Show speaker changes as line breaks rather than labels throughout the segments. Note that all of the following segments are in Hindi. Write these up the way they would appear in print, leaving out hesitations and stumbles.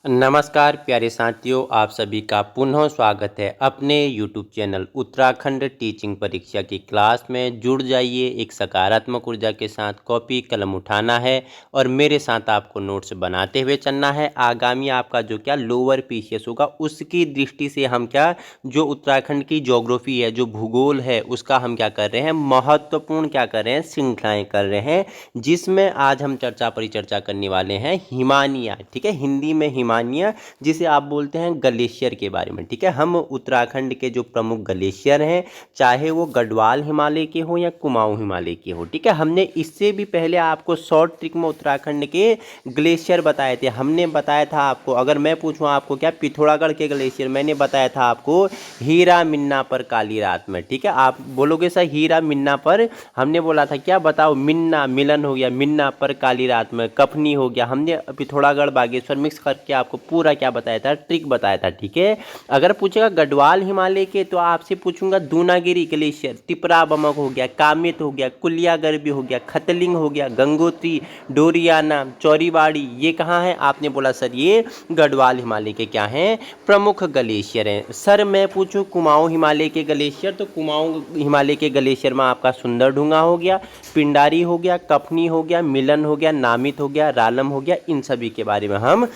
नमस्कार प्यारे साथियों, आप सभी का पुनः स्वागत है अपने YouTube चैनल उत्तराखंड टीचिंग परीक्षा की क्लास में। जुड़ जाइए, एक सकारात्मक ऊर्जा के साथ कॉपी कलम उठाना है और मेरे साथ आपको नोट्स बनाते हुए चलना है। आगामी आपका जो क्या लोअर पीसीएस होगा उसकी दृष्टि से हम क्या जो उत्तराखंड की ज्योग्राफी है, जो भूगोल है, उसका हम क्या कर रहे हैं, महत्वपूर्ण क्या कर रहे हैं, श्रृंखलाएँ कर रहे हैं, जिसमें आज हम परिचर्चा करने वाले हैं हिमानिया। ठीक है, हिंदी में हिमानिया, जिसे आप बोलते हैं ग्लेशियर के बारे में। ठीक है, हम उत्तराखंड के जो प्रमुख ग्लेशियर हैं, चाहे वो गढ़वाल हिमालय के हो या कुमाऊं हिमालय के हो, ठीक है, हमने इससे भी पहले आपको शॉर्ट ट्रिक में उत्तराखंड के ग्लेशियर बताए थे। हमने बताया था आपको, अगर मैं पूछूं आपको क्या पिथौरागढ़ के ग्लेशियर, मैंने बताया था आपको हीरा मिन्ना पर काली रात में। ठीक है, आप बोलोगे सर हीरा मिन्ना पर, हमने बोला था क्या, बताओ, मिन्ना मिलन हो गया, मिन्ना पर काली रात में कफनी हो गया। हमने पिथौरागढ़ बागेश्वर मिक्स करके आपको पूरा क्या बताया था, ट्रिक बताया था। ठीक है, अगर पूछेगा गढ़वाल हिमालय के तो आपसे पूछूंगा दूनागिरी ग्लेशियर, तिपरा बमक हो गया, कामित हो गया, कुलिया गर्बी हो गया, खतलिंग हो गया, गंगोत्री, डोरियाना, चौरीवाड़ी, ये कहाँ है? आपने बोला सर ये गढ़वाल हिमालय के क्या हैं, प्रमुख ग्लेशियर हैं। सर मैं पूछूं कुमाऊं हिमालय के ग्लेशियर, तो कुमाऊं हिमालय के ग्लेशियर में आपका सुंदरढूंगा हो गया, पिंडारी हो गया, कफनी हो गया, मिलन हो गया, नामित हो गया, रालम हो गया। इन सभी के बारे में हम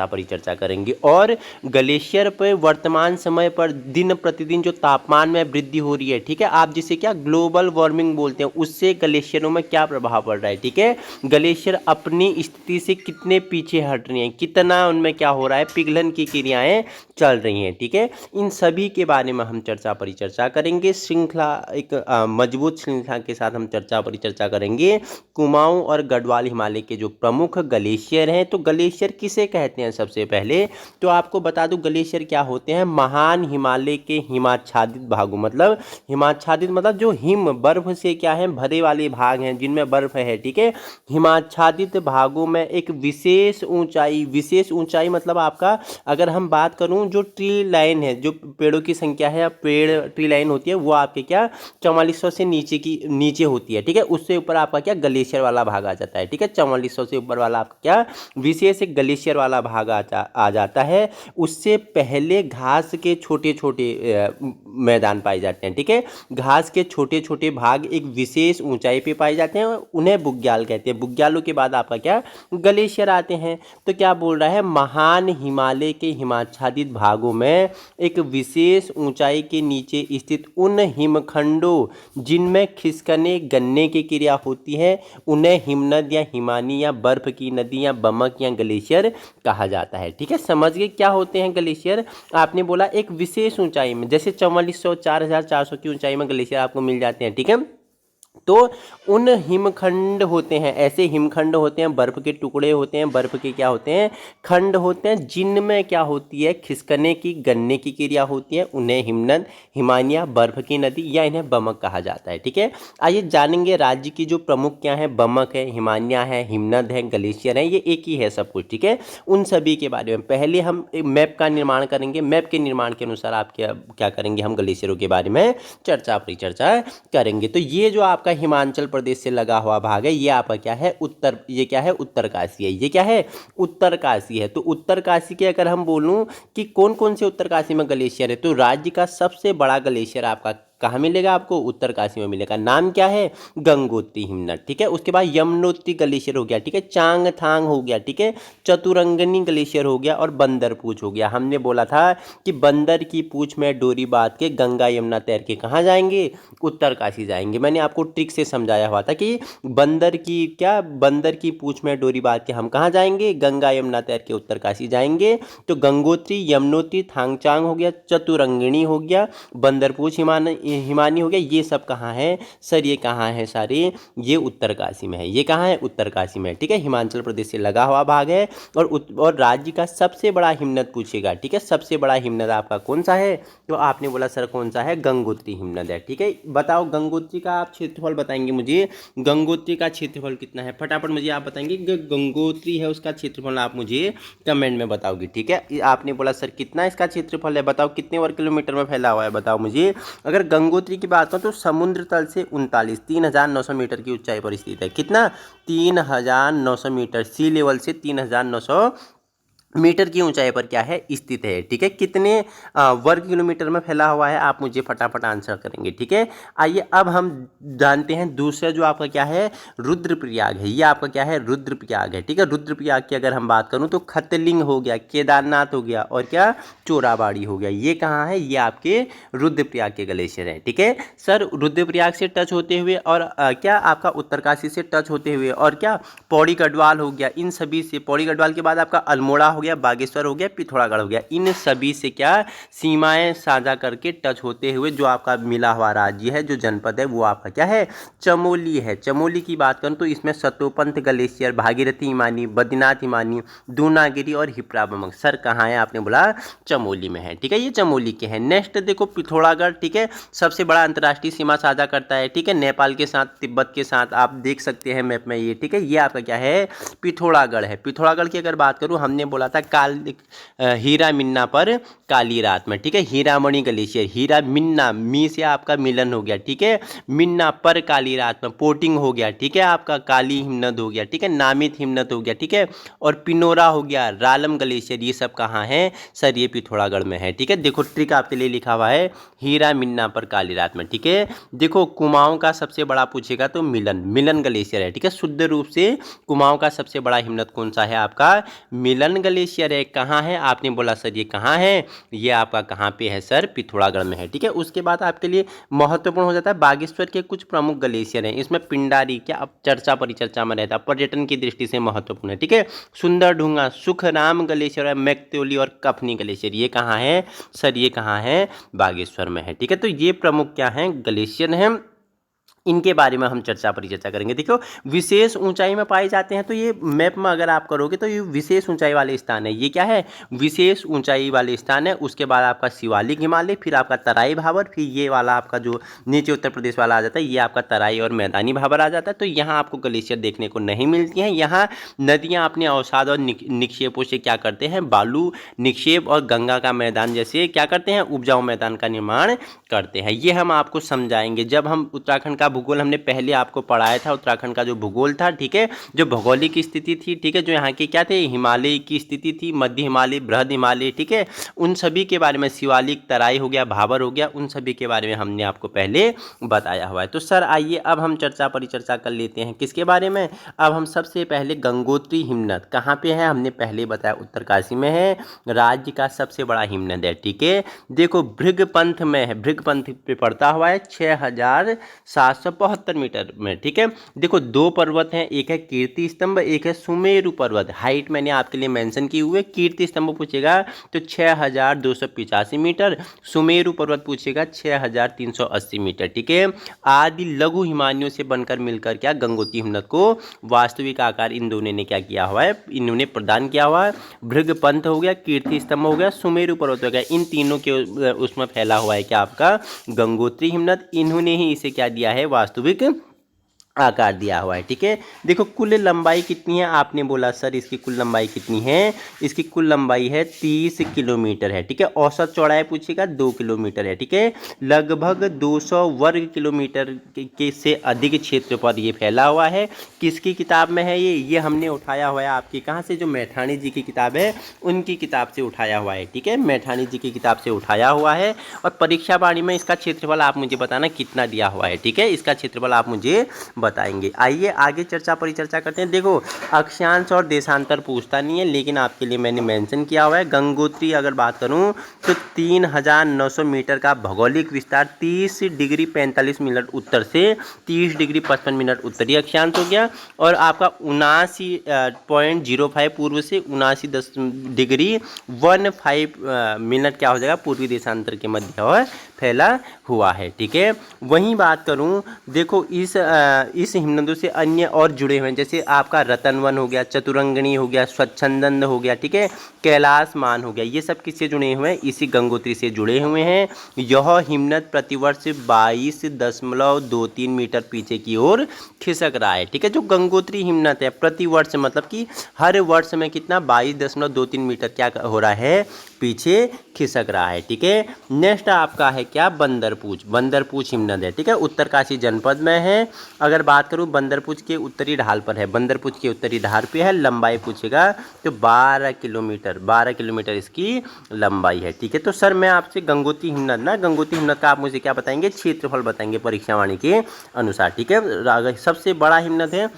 परिचर्चा करेंगे। और ग्लेशियर पर वर्तमान समय पर दिन प्रतिदिन जो तापमान में वृद्धि हो रही है, ठीक है, आप जिसे क्या ग्लोबल वार्मिंग बोलते हैं, उससे ग्लेशियरों में क्या प्रभाव पड़ रहा है। ठीक है, ग्लेशियर अपनी स्थिति से कितने पीछे हट रही हैं, कितना उनमें क्या हो रहा है, पिघलन की क्रियाएं चल रही हैं। ठीक है, इन सभी के बारे में हम परिचर्चा करेंगे। श्रृंखला एक मजबूत श्रृंखला के साथ हम परिचर्चा करेंगे कुमाऊं और गढ़वाल हिमालय के जो प्रमुख ग्लेशियर हैं। तो ग्लेशियर किसे कहते हैं? सबसे पहले तो आपको बता दूं, ग्लेशियर क्या होते हैं, महान हिमालय के हिमाच्छादित भागों, मतलब हिमाच्छादित मतलब जो हिम बर्फ से क्या है भरे वाले भाग हैं, जिनमें बर्फ है। ठीक है, हिमाच्छादित भागों में एक विशेष ऊंचाई मतलब आपका, अगर हम बात करूं जो ट्री लाइन है, जो पेड़ों की संख्या है, पेड़ ट्री लाइन होती है, वो आपके क्या 4400 से नीचे होती है। ठीक है, उससे ऊपर आपका क्या ग्लेशियर वाला भाग आ जाता है। ठीक है, 4400 से ऊपर वाला आपका क्या विशेष एक ग्लेशियर वाला भाग आ जाता है। उससे पहले घास के छोटे छोटे मैदान पाए जाते हैं। ठीक है, घास के छोटे छोटे भाग एक विशेष ऊंचाई पे पाए जाते हैं, उन्हें बुग्याल कहते हैं। बुग्यालों के बाद आपका क्या ग्लेशियर आते हैं। तो क्या बोल रहा है, महान हिमालय के हिमाच्छादित भागों में एक विशेष ऊंचाई के नीचे स्थित उन हिमखंडों जिनमें खिसकने गन्ने की क्रिया होती है, उन्हें हिमनद या हिमानी या बर्फ की नदी या बमक या ग्लेशियर कहा जाता है। ठीक है, समझ गए क्या होते हैं ग्लेशियर? आपने बोला एक विशेष ऊंचाई में, जैसे 4400 4400 की ऊंचाई में ग्लेशियर आपको मिल जाते हैं। ठीक है, तो उन हिमखंड होते हैं, ऐसे हिमखंड होते हैं, बर्फ के टुकड़े होते हैं, बर्फ के क्या होते हैं, खंड होते हैं, जिनमें क्या होती है, खिसकने की गन्ने की क्रिया होती है, उन्हें हिमनद, हिमानिया, बर्फ की नदी या इन्हें बमक कहा जाता है। ठीक है, आइए जानेंगे राज्य की जो प्रमुख क्या है, बमक है, हिमानिया है, हिमनद है, ग्लेशियर है, ये एक ही है सब कुछ। ठीक है, उन सभी के बारे में पहले हम एक मैप का निर्माण करेंगे। मैप के निर्माण के अनुसार आप क्या करेंगे, हम ग्लेशियरों के बारे में परिचर्चा करेंगे। तो ये जो आपका हिमाचल प्रदेश से लगा हुआ भाग है, ये आपका क्या है, ये क्या है, उत्तरकाशी है। ये क्या है, उत्तरकाशी है। तो उत्तरकाशी के अगर हम बोलूं कि कौन कौन से उत्तरकाशी में ग्लेशियर है, तो राज्य का सबसे बड़ा ग्लेशियर आपका कहाँ मिलेगा, आपको उत्तरकाशी में मिलेगा। नाम क्या है, गंगोत्री हिमनद। ठीक है, उसके बाद यमुनोत्री ग्लेशियर हो गया। ठीक है, चांगथांग हो गया। ठीक है, चतुरंगनी ग्लेशियर हो गया और बंदर पूछ हो गया। हमने बोला था कि बंदर की पूछ में डोरी बांध के गंगा यमुना तैर के कहाँ जाएंगे, उत्तरकाशी जाएंगे। मैंने आपको ट्रिक से समझाया हुआ था कि बंदर की पूछ में डोरी बांध के हम कहाँ जाएंगे, गंगा यमुना तैर के उत्तरकाशी जाएंगे। तो गंगोत्री, यमुनोत्री, थांगचांग हो गया, चतुरंगिणी हो गया, बंदरपूछ हिमानी हो गया। ये सब कहाँ है सर, ये कहाँ है सारे, ये उत्तरकाशी में है। ये कहाँ है, उत्तरकाशी में है। ठीक है, हिमाचल प्रदेश से लगा हुआ भाग है। और राज्य का सबसे बड़ा हिमनद पूछेगा। ठीक है, सबसे बड़ा हिमनद आपका कौन सा है, तो आपने बोला सर कौन सा है, गंगोत्री हिमनद है। ठीक है, बताओ गंगोत्री का आप क्षेत्रफल बताएंगे मुझे, गंगोत्री का क्षेत्रफल कितना है, फटाफट मुझे आप बताएंगे। गंगोत्री है उसका क्षेत्रफल आप मुझे कमेंट में बताओगे। ठीक है, आपने बोला सर कितना इसका क्षेत्रफल है, बताओ कितने वर्ग किलोमीटर में फैला हुआ है, बताओ मुझे। अगर गंगोत्री की बात करें तो समुद्र तल से 39,900 मीटर की ऊंचाई पर स्थित है। कितना, 3,900 मीटर, सी लेवल से 3,900 मीटर की ऊंचाई पर क्या है स्थित है। ठीक है, कितने वर्ग किलोमीटर में फैला हुआ है, आप मुझे फटाफट आंसर करेंगे। ठीक है, आइए अब हम जानते हैं दूसरा जो आपका क्या है रुद्रप्रयाग है। ये आपका क्या है रुद्रप्रयाग है। ठीक है, रुद्रप्रयाग की अगर हम बात करूं तो खतलिंग हो गया, केदारनाथ हो गया और क्या चोराबाड़ी हो गया। ये कहाँ है, ये आपके रुद्रप्रयाग के ग्लेशियर है। ठीक है सर, रुद्रप्रयाग से टच होते हुए और क्या आपका उत्तरकाशी से टच होते हुए और क्या पौड़ी गढ़वाल हो गया, इन सभी से पौड़ी गढ़वाल के बाद आपका अल्मोड़ा हो गया, बागेश्वर हो गया, पिथौरागढ़ हो गया, इन सभी से क्या सीमाएं साझा करके टच होते हुए जो आपका मिला हुआ राज्य है, जो जनपद है, वो आपका क्या है चमोली है। चमोली की बात करूं तो इसमें सतोपंथ ग्लेशियर, भागीरथी हिमानी, बद्रीनाथ हिमानी, दूनागिरी और हिप्राबमक सर कहाँ है, आपने बोला चमोली में है। ठीक है, ये चमोली के हैं। नेक्स्ट देखो पिथौरागढ़। ठीक है, सबसे बड़ा अंतर्राष्ट्रीय सीमा साझा करता है। ठीक है, नेपाल के साथ, तिब्बत के साथ, आप देख सकते हैं मैप में ये। ठीक है, ये आपका क्या है पिथौरागढ़ है। पिथौरागढ़ की अगर बात करूं, हमने बोला था हीरा मिन्ना पर काली रात में। ठीक है, हीरामणि ग्लेशियर, हीरा मिन्ना, मी से आपका मिलन हो गया। ठीक है, मिन्ना पर काली रात में पोटिंग हो गया। ठीक है, आपका काली हिमनद हो गया। ठीक है, नामित हिमनद हो गया। ठीक है, और पिनोरा हो गया, रालम ग्लेशियर, ये सब कहाँ है सर, ये पिथौरागढ़ में है। ठीक है, देखो ट्रिक आपके लिए लिखा हुआ है हीरा मिन्ना पर काली रात में। ठीक है, देखो कुमाऊं का सबसे बड़ा पूछेगा तो मिलन ग्लेशियर है। ठीक है, शुद्ध रूप से कुमाऊं का सबसे बड़ा हिमनद कौन सा है, आपका मिलन ग्लेशियर है। कहाँ है, आपने बोला सर ये कहाँ है, ये आपका कहाँ पे है सर, पिथौरागढ़ में है। ठीक है, उसके बाद आपके लिए महत्वपूर्ण हो जाता है बागेश्वर के कुछ प्रमुख ग्लेशियर हैं। इसमें पिंडारी क्या अब चर्चा परिचर्चा में रहता है, पर्यटन की दृष्टि से महत्वपूर्ण है। ठीक है, सुंदरढूंगा, सुखराम ग्लेशियर, मैक्त्योली और कफनी ग्लेशियर, ये कहाँ है सर, ये कहाँ है बागेश्वर में है। ठीक है, तो ये प्रमुख क्या हैं ग्लेशियर हैं, इनके बारे में हम चर्चा परिचर्चा करेंगे। देखो विशेष ऊंचाई में पाए जाते हैं, तो ये मैप में अगर आप करोगे तो ये विशेष ऊंचाई वाले स्थान है। ये क्या है विशेष ऊंचाई वाले स्थान है। उसके बाद आपका शिवालिक हिमालय, फिर आपका तराई भाबर, फिर ये वाला आपका जो नीचे उत्तर प्रदेश वाला आ जाता है, ये आपका तराई और मैदानी भाबर आ जाता है। तो यहाँ आपको ग्लेशियर देखने को नहीं मिलती हैं। यहाँ नदियाँ अपने अवसाद और निक्षेपों से क्या करते हैं, बालू निक्षेप और गंगा का मैदान जैसे क्या करते हैं, उपजाऊ मैदान का निर्माण करते हैं। ये हम आपको समझाएंगे जब हम उत्तराखंड का भूगोल हमने पहले आपको पढ़ाया था। उत्तराखंड का जो भूगोल था, ठीक है, जो भौगोलिक स्थिति थी, ठीक है, जो यहाँ की क्या थे हिमालय की स्थिति थी, मध्य हिमालय, बृहद हिमालय, ठीक है, उन सभी के बारे में, शिवालिक, तराई हो गया, भाबर हो गया, उन सभी के बारे में हमने आपको पहले बताया हुआ है। तो सर आइए अब हम चर्चा परिचर्चा कर लेते हैं किसके बारे में। अब हम सबसे पहले गंगोत्री हिमनद कहाँ पे है, हमने पहले बताया उत्तरकाशी में है, राज्य का सबसे बड़ा हिमनद है। ठीक है, देखो भृगपंथ में है, भृगपंथ पे पड़ता हुआ है 6772 मीटर में। ठीक है, देखो दो पर्वत हैं, एक है कीर्ति स्तंभ, एक है सुमेरु पर्वत। हाइट मैंने आपके लिए मेंशन की हुई है। कीर्ति स्तंभ पूछेगा तो 6285 मीटर, सुमेरु पर्वत पूछेगा 6380 मीटर। ठीक है, आदि लघु हिमानियों से बनकर मिलकर क्या गंगोत्री हिमनद को वास्तविक आकार इन दोनों ने क्या किया हुआ है, इन्होंने प्रदान किया हुआ है। भृगपंथ हो गया, कीर्ति स्तंभ हो गया, सुमेरु पर्वत हो गया, इन तीनों के उसमें फैला हुआ है क्या आपका गंगोत्री हिमनद। इन्होंने ही इसे क्या दिया है वास्तविक आकार दिया हुआ है। ठीक है, देखो कुल लंबाई कितनी है, आपने बोला सर इसकी कुल लंबाई कितनी है, इसकी कुल लंबाई है 30 किलोमीटर है। ठीक है, औसत चौड़ाई पूछेगा 2 किलोमीटर है। ठीक है, लगभग 200 वर्ग किलोमीटर के से अधिक क्षेत्र पर ये फैला हुआ है। किसकी किताब में है ये हमने उठाया हुआ है आपकी कहाँ से, जो मैठाणी जी की किताब है उनकी किताब से उठाया हुआ है। ठीक है, मैठाणी जी की किताब से उठाया हुआ है। और परीक्षा वाणी में इसका क्षेत्रफल आप मुझे बताना कितना दिया हुआ है। ठीक है, इसका क्षेत्रफल आप मुझे बताएंगे। आइए आगे चर्चा परिचर्चा करते हैं। देखो अक्षांश और देशांतर पूछता नहीं है, लेकिन आपके लिए मैंने मेंशन किया हुआ है। गंगोत्री अगर बात करूं तो 3900 मीटर का भौगोलिक विस्तार, 30 डिग्री 45 मिनट उत्तर से 30 डिग्री 55 मिनट उत्तरी अक्षांश हो गया, और आपका 79.05 पूर्व से 79 डिग्री 15 मिनट क्या हो जाएगा पूर्वी देशांतर के मध्य और फैला हुआ है। ठीक है, वहीं बात करूं देखो इस हिमनदों से अन्य और जुड़े हुए हैं, जैसे आपका रतनवन हो गया, चतुरंगिणी हो गया, स्वच्छंदन हो गया, ठीक है, कैलाश मान हो गया, ये सब किससे जुड़े हुए हैं, इसी गंगोत्री से जुड़े हुए हैं। यह हिमनद प्रतिवर्ष 22.23 मीटर पीछे की ओर खिसक रहा है। ठीक है, जो गंगोत्री हिमनद है प्रतिवर्ष मतलब कि हर वर्ष में कितना 22.23 मीटर क्या हो रहा है पीछे खिसक रहा है। ठीक है, नेक्स्ट आपका है क्या, बंदरपूछ। बंदरपूछ हिमनद है। ठीक है, उत्तरकाशी जनपद में है। अगर बात करूं बंदरपूछ के उत्तरी ढाल पर है, बंदरपूछ के उत्तरी ढाल पे है। लंबाई पूछेगा तो 12 किलोमीटर, 12 किलोमीटर इसकी लंबाई है। ठीक है, तो सर मैं आपसे गंगोत्री हिमनद ना, गंगोत्री हिमनद का आप मुझे क्या बताएंगे, क्षेत्रफल बताएंगे परीक्षावाणी के अनुसार। ठीक है, अगर सबसे बड़ा हिमनद है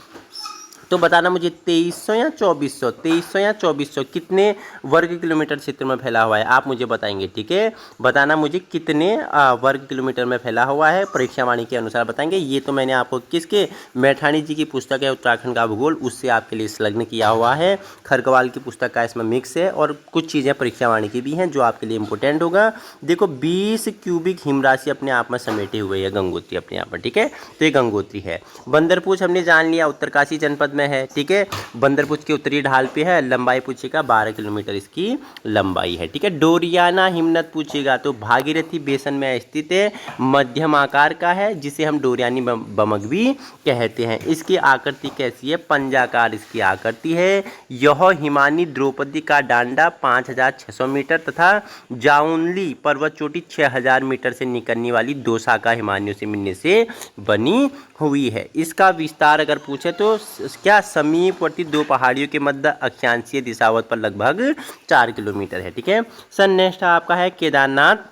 तो बताना मुझे 2300 या 2400, 2300 या 2400 कितने वर्ग किलोमीटर क्षेत्र में फैला हुआ है, आप मुझे बताएंगे। ठीक है, बताना मुझे कितने वर्ग किलोमीटर में फैला हुआ है, परीक्षावाणी के अनुसार बताएंगे। ये तो मैंने आपको किसके, मैठाणी जी की पुस्तक है उत्तराखंड का भूगोल, उससे आपके लिए संलग्न किया हुआ है। खरगवाल की पुस्तक का इसमें मिक्स है और कुछ चीज़ें परीक्षावाणी की भी हैं जो आपके लिए इंपॉर्टेंट होगा। देखो 20 क्यूबिक हिमराशि अपने आप में समेटे हुए है गंगोत्री अपने आप में। ठीक है, तो ये गंगोत्री है। बंदरपूछ हमने जान लिया उत्तरकाशी जनपद में है। ठीक है, बंदरपूछ के उत्तरी ढाल पे है। लंबाई पूछेगा 12 किलोमीटर इसकी लंबाई है। ठीक है, डोरियाना हिमनद पूछेगा तो भागीरथी बेसन में स्थित है, मध्यम आकार का है, जिसे हम डोरियानी बमक भी कहते हैं। इसकी आकृति कैसी है, पंजाकार इसकी आकृति है। यह हिमानी द्रौपदी का डांडा 5600 मीटर तथा जाउनली पर्वत चोटी 6000 मीटर से निकलने वाली दो शाखा हिमानियों से मिलने से बनी हुई है। इसका विस्तार अगर पूछे तो क्या, समीपवर्ती दो पहाड़ियों के मध्य अक्षांशीय दिशावत पर लगभग 4 किलोमीटर है। ठीक है, सर नेक्स्ट आपका है केदारनाथ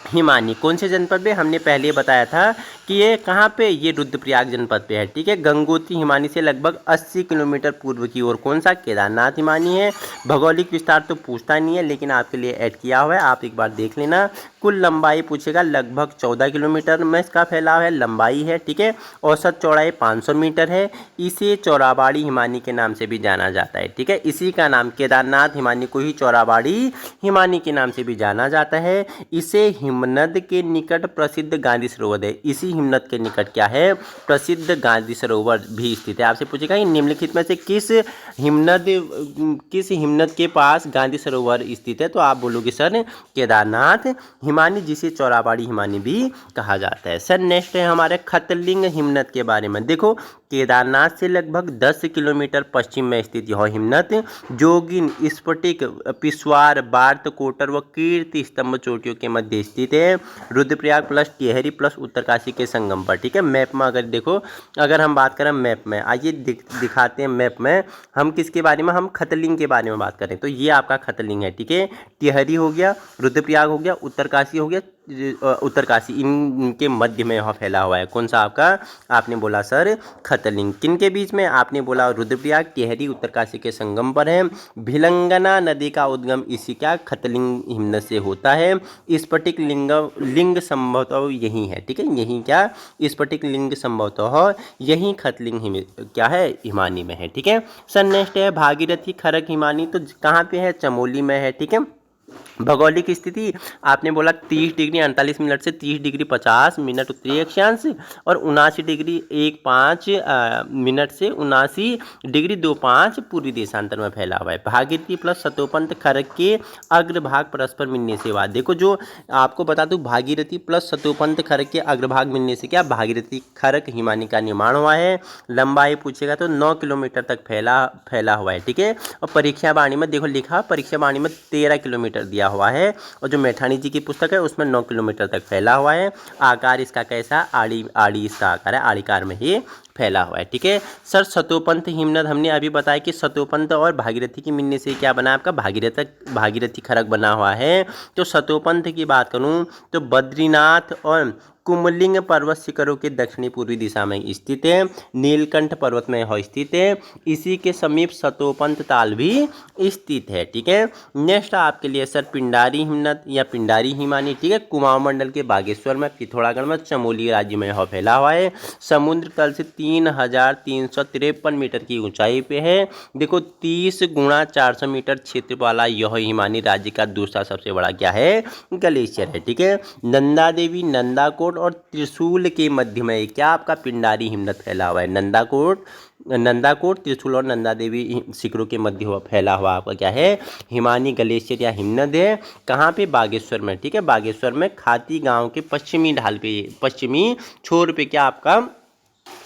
हिमानी। कौन से जनपद पे, हमने पहले बताया था कि ये कहाँ पे, ये रुद्रप्रयाग जनपद पे है। ठीक है, गंगोत्री हिमानी से लगभग 80 किलोमीटर पूर्व की ओर कौन सा, केदारनाथ हिमानी है। भौगोलिक विस्तार तो पूछता नहीं है लेकिन आपके लिए ऐड किया हुआ है, आप एक बार देख लेना। कुल लंबाई पूछेगा, लगभग 14 किलोमीटर में इसका फैलाव है, लंबाई है। ठीक है, औसत चौड़ाई 500 मीटर है। इसे चौराबाड़ी हिमानी के नाम से भी जाना जाता है। ठीक है, इसी का नाम, केदारनाथ हिमानी को ही चौराबाड़ी हिमानी के नाम से भी जाना जाता है। इसे हिमनद के निकट प्रसिद्ध गांधी सरोवर है। इसी हिमनद के निकट क्या है, प्रसिद्ध गांधी सरोवर भी स्थित है। आपसे पूछेगा कि निम्नलिखित में से किस हिमनद के पास गांधी सरोवर स्थित है, तो आप बोलोगे सर केदारनाथ हिमानी, जिसे चौराबाड़ी हिमानी भी कहा जाता है। सर नेक्स्ट है हमारे खतलिंग हिमनद के बारे में। देखो केदारनाथ से लगभग 10 किलोमीटर पश्चिम में स्थित यह हिमनद जोगिन, स्फटिक, पिस्वार, बार्त, कोटर व कीर्ति स्तंभ चोटियों के मध्य स्थित है। रुद्रप्रयाग प्लस टिहरी प्लस उत्तरकाशी के संगम पर। ठीक है, मैप में अगर देखो, अगर हम बात करें मैप में, आइए दिखाते हैं मैप में हम किसके बारे में, हम खतलिंग के बारे में बात करें तो ये आपका खतलिंग है। ठीक है, टिहरी हो गया, रुद्रप्रयाग हो गया, उत्तरकाशी हो गया, उत्तरकाशी, इनके मध्य में यह फैला हुआ है। कौन सा आपका, आपने बोला सर खतलिंग। किन के बीच में, आपने बोला रुद्रप्रयाग, टिहरी, उत्तरकाशी के संगम पर है। भिलंगना नदी का उद्गम इसी क्या, खतलिंग हिमनद से होता है। स्फटिक लिंग संभवतः यही है। ठीक है, यही क्या, स्फटिक लिंग संभवतः यही खतलिंग क्या है, हिमानी में है। ठीक है, सर नेक्स्ट है भागीरथी खरक हिमानी, तो कहाँ पे है, चमोली में है। ठीक है, भौगोलिक स्थिति आपने बोला 30 डिग्री 48 मिनट से 30 डिग्री 50 मिनट उत्तरी अक्षांश और 79 डिग्री 15 मिनट से 79 डिग्री 25 पूर्वी देशांतर में फैला हुआ है। भागीरथी प्लस सतोपंथ खरक के अग्रभाग परस्पर मिलने से बाद, देखो जो आपको बता दूं, भागीरथी प्लस सतोपंथ खरक के अग्रभाग मिलने से क्या, भागीरथी खरक हिमानी का निर्माण हुआ है। लंबाई पूछेगा तो 9 किलोमीटर तक फैला हुआ है। ठीक है, और परीक्षा वाणी में देखो लिखा, परीक्षा वाणी में 13 किलोमीटर दिया हुआ है और जो मैठाणी जी की पुस्तक है उसमें 9 किलोमीटर तक फैला हुआ है। आकार इसका कैसा, आड़ी इसका आकार है, आड़ीकार में ही फैला हुआ है। ठीक है, सर सतोपंथ हिमनद हमने अभी बताया कि सतोपंथ और भागीरथी की मिलने से क्या बना आपका, भागीरथी खरक बना हुआ है। तो सतोपंथ की बात करूं तो बद्रीनाथ और कुमलिंग पर्वत शिखरों के दक्षिणी पूर्वी दिशा में स्थित है। नीलकंठ पर्वत में यह स्थित है। इसी के समीप सतोपंथ ताल भी स्थित है। ठीक है, नेक्स्ट आपके लिए सर पिंडारी हिमनद या पिंडारी हिमानी। ठीक है, कुमाऊं मंडल के बागेश्वर में, पिथौरागढ़ में, चमोली राज्य में यह फैला हुआ है। समुद्र तल से 3353 मीटर की ऊंचाई पे है। देखो 30 गुणा 400 मीटर क्षेत्र वाला यह हिमानी राज्य का दूसरा सबसे बड़ा क्या है, ग्लेशियर है। ठीक है, नंदा देवी, नंदाकोट और त्रिशूल के मध्य में क्या आपका पिंडारी हिमनद फैला हुआ है। नंदाकोट, त्रिशूल और नंदा देवी शिखरों के मध्य हुआ फैला हुआ आपका क्या है, हिमानी ग्लेशियर या हिमनद है। कहाँ पे, बागेश्वर में। ठीक है, बागेश्वर में खाती गांव के पश्चिमी ढाल पे, पश्चिमी छोर पे क्या आपका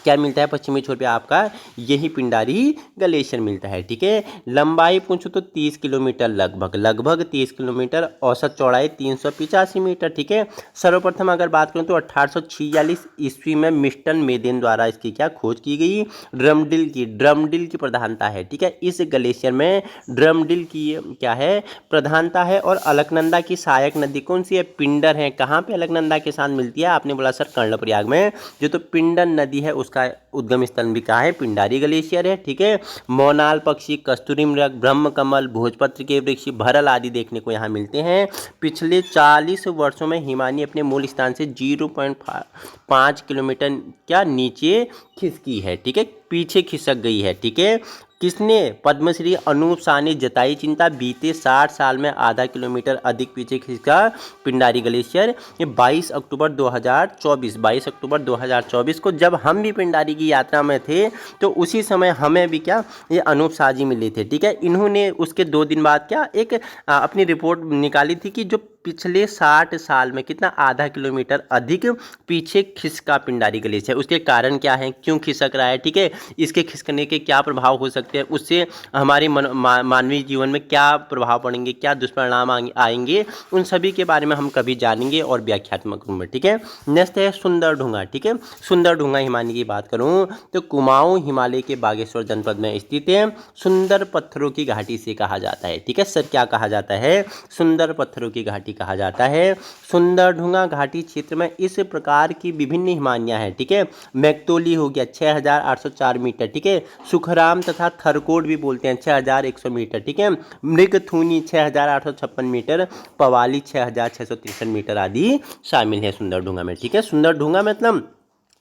क्या मिलता है, पश्चिमी छोर पे आपका यही पिंडारी ग्लेशियर मिलता है। ठीक है, लंबाई पूछो तो 30 किलोमीटर, लगभग 30 किलोमीटर, औसत चौड़ाई 385 मीटर। ठीक है, सर्वप्रथम अगर बात करूं तो 1846 ईस्वी में मिस्टर मेदेन द्वारा इसकी क्या खोज की गई, ड्रमडिल की प्रधानता है। ठीक है, इस ग्लेशियर में ड्रमडिल की क्या है, प्रधानता है। और अलकनंदा की सहायक नदी कौन सी है, पिंडर है। कहाँ पे अलकनंदा के साथ मिलती है, आपने बोला सर कर्णप्रयाग में, जो तो पिंडर नदी है उसका उद्गम स्थल भी कहाँ है, पिंडारी ग्लेशियर है। ठीक है, मोनाल पक्षी, कस्तूरी मृग, ब्रह्म कमल, भोजपत्र के वृक्ष, भरल आदि देखने को यहाँ मिलते हैं। पिछले 40 वर्षों में हिमानी अपने मूल स्थान से 0.5 किलोमीटर क्या नीचे खिसकी है। ठीक है, पीछे खिसक गई है। ठीक है, किसने, पद्मश्री अनूप शाह ने जताई चिंता, बीते 60 साल में आधा किलोमीटर अधिक पीछे खिसका पिंडारी ग्लेशियर। ये 22 अक्टूबर 2024 को जब हम भी पिंडारी की यात्रा में थे तो उसी समय हमें भी क्या ये अनूप शाह जी मिले थे। ठीक है, इन्होंने उसके 2 दिन बाद क्या एक अपनी रिपोर्ट निकाली थी कि जो पिछले 60 साल में कितना आधा किलोमीटर अधिक पीछे खिसका पिंडारी ग्लेशियर, उसके कारण क्या है, क्यों खिसक रहा है। ठीक है, इसके खिसकने के क्या प्रभाव हो सकते हैं, उससे हमारे मानवीय जीवन में क्या प्रभाव पड़ेंगे, क्या दुष्परिणाम आएंगे, उन सभी के बारे में हम कभी जानेंगे और व्याख्यात्मक रूप में। ठीक है, नेक्स्ट है सुंदर ढूंगा। ठीक है, सुंदर ढूंगा हिमानी की बात करूं तो कुमाऊं हिमालय के बागेश्वर जनपद में स्थित है। सुंदर पत्थरों की घाटी से कहा जाता है। ठीक है सर, क्या कहा जाता है, सुंदर पत्थरों की घाटी कहा जाता है। सुंदर ढूंगा घाटी क्षेत्र में इस प्रकार की विभिन्न हिमानियां हैं। ठीक है, मैक्तोली हो गया 6804 मीटर। ठीक है, सुखराम तथा थरकोट भी बोलते हैं 6100 मीटर। ठीक है, मृगथुनी 6856 मीटर, पवाली 6663 मीटर आदि शामिल है सुंदर ढूंगा में। ठीक है, सुंदर ढूंगा मतलब,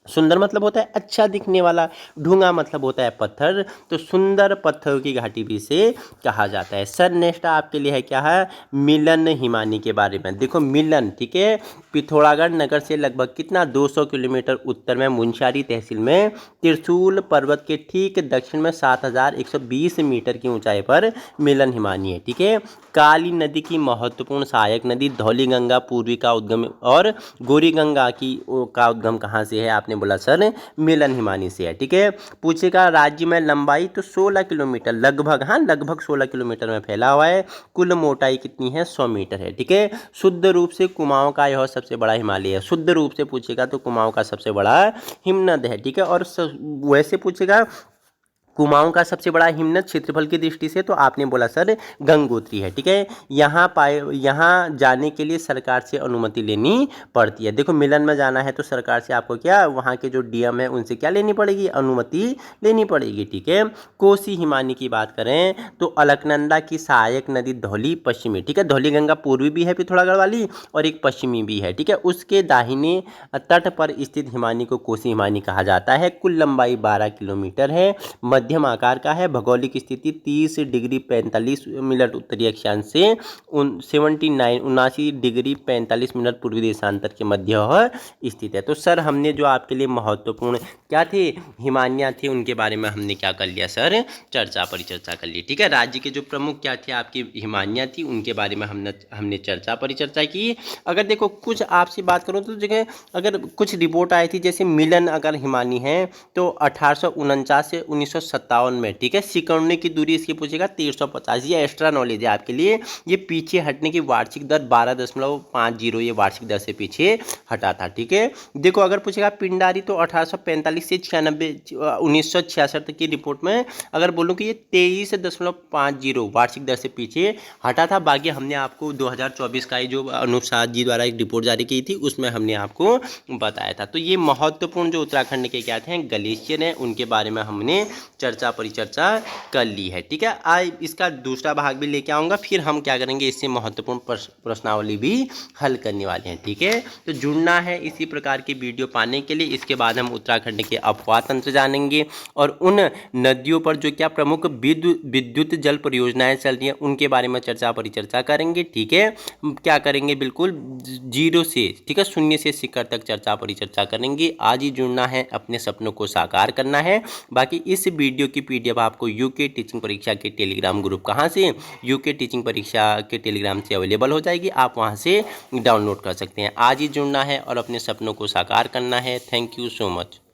सुंदर मतलब होता है अच्छा दिखने वाला, ढूंगा मतलब होता है पत्थर, तो सुंदर पत्थरों की घाटी भी से कहा जाता है। सर नेक्स्ट आपके लिए है क्या है, मिलन हिमानी के बारे में। देखो मिलन, ठीक है, पिथौरागढ़ नगर से लगभग कितना 200 किलोमीटर उत्तर में मुंशियारी तहसील में त्रिशूल पर्वत के ठीक दक्षिण में 7120 मीटर की ऊंचाई पर मिलन हिमानी है। ठीक है, काली नदी की महत्वपूर्ण सहायक नदी धौलीगंगा पूर्वी का उद्गम और गौरीगंगा का उद्गम कहाँ से है, आपने बोला सर मिलन हिमानी से है। ठीक है, पूछेगा राज्य में लंबाई तो 16 किलोमीटर लगभग, हाँ लगभग 16 किलोमीटर में फैला हुआ है। कुल मोटाई कितनी है, 100 मीटर है। ठीक है, शुद्ध रूप से कुमाऊं का यह सबसे बड़ा हिमालय है। शुद्ध रूप से पूछेगा तो कुमाऊं का सबसे बड़ा हिमनद है। ठीक है, और वैसे पूछेगा कुमाऊं का सबसे बड़ा हिमनद क्षेत्रफल की दृष्टि से तो आपने बोला सर गंगोत्री है। ठीक है, यहाँ जाने के लिए सरकार से अनुमति लेनी पड़ती है। देखो मिलन में जाना है तो सरकार से आपको क्या, वहाँ के जो डीएम है उनसे क्या लेनी पड़ेगी, अनुमति लेनी पड़ेगी। ठीक है, कोसी हिमानी की बात करें तो अलकनंदा की सहायक नदी धौली पश्चिमी, ठीक है, धौली गंगा पूर्वी भी है पिथौरागढ़ वाली और एक पश्चिमी भी है। ठीक है, उसके दाहिने तट पर स्थित हिमानी को कोसी हिमानी कहा जाता है। कुल लंबाई 12 किलोमीटर है, मध्यम आकार का है, भौगोलिक स्थिति 30 डिग्री 45 मिनट उत्तरी अक्षांश से 79 डिग्री 45 मिनट पूर्वी देशांतर के मध्य स्थित है। तो सर हमने जो आपके लिए महत्वपूर्ण क्या थे हिमानियाँ थी उनके बारे में हमने क्या कर लिया सर, परिचर्चा कर ली। ठीक है, राज्य के जो प्रमुख क्या थे आपकी हिमानियाँ थी उनके बारे में हमने परिचर्चा की। अगर देखो कुछ आपसे बात करूँ तो जगह अगर कुछ रिपोर्ट आई थी जैसे मिलन अगर हिमानी है तो 1849 से 1957 में। ठीक है, सिकुड़ने की दूरी इसकी पूछेगा 1350, ये एक्स्ट्रा नॉलेज है आपके लिए। ये पीछे हटने की वार्षिक दर 12.50, ये वार्षिक दर से पीछे हटा था। ठीक है, देखो अगर पूछेगा पिंडारी तो 1845 से 1966 तक की रिपोर्ट में अगर बोलूँ कि ये 23.50 वार्षिक दर से पीछे हटा था। बाकी हमने आपको 2024 का जो अनूप शाह जी द्वारा एक रिपोर्ट जारी की थी उसमें हमने आपको बताया था। तो ये महत्वपूर्ण जो उत्तराखंड के क्या थे ग्लेशियर हैं उनके बारे में हमने परिचर्चा कर ली है। ठीक है, आज इसका दूसरा भाग भी लेके आऊँगा, फिर हम क्या करेंगे इससे महत्वपूर्ण प्रश्नावली भी हल करने वाले हैं। ठीक है, तो जुड़ना है इसी प्रकार की वीडियो पाने के लिए। इसके बाद हम उत्तराखंड के अफवाह तंत्र जानेंगे और उन नदियों पर जो क्या प्रमुख विद्युत जल परियोजनाएं चल रही हैं उनके बारे में परिचर्चा करेंगे। ठीक है, क्या करेंगे बिल्कुल 0 से, ठीक है, 0 से शिखर तक परिचर्चा करेंगे। आज ही जुड़ना है, अपने सपनों को साकार करना है। बाकी इस वीडियो की पीडीएफ आपको यूके टीचिंग परीक्षा के टेलीग्राम ग्रुप कहाँ से, यूके टीचिंग परीक्षा के टेलीग्राम से अवेलेबल हो जाएगी, आप वहाँ से डाउनलोड कर सकते हैं। आज ही जुड़ना है और अपने सपनों को साकार करना है। Thank you so much.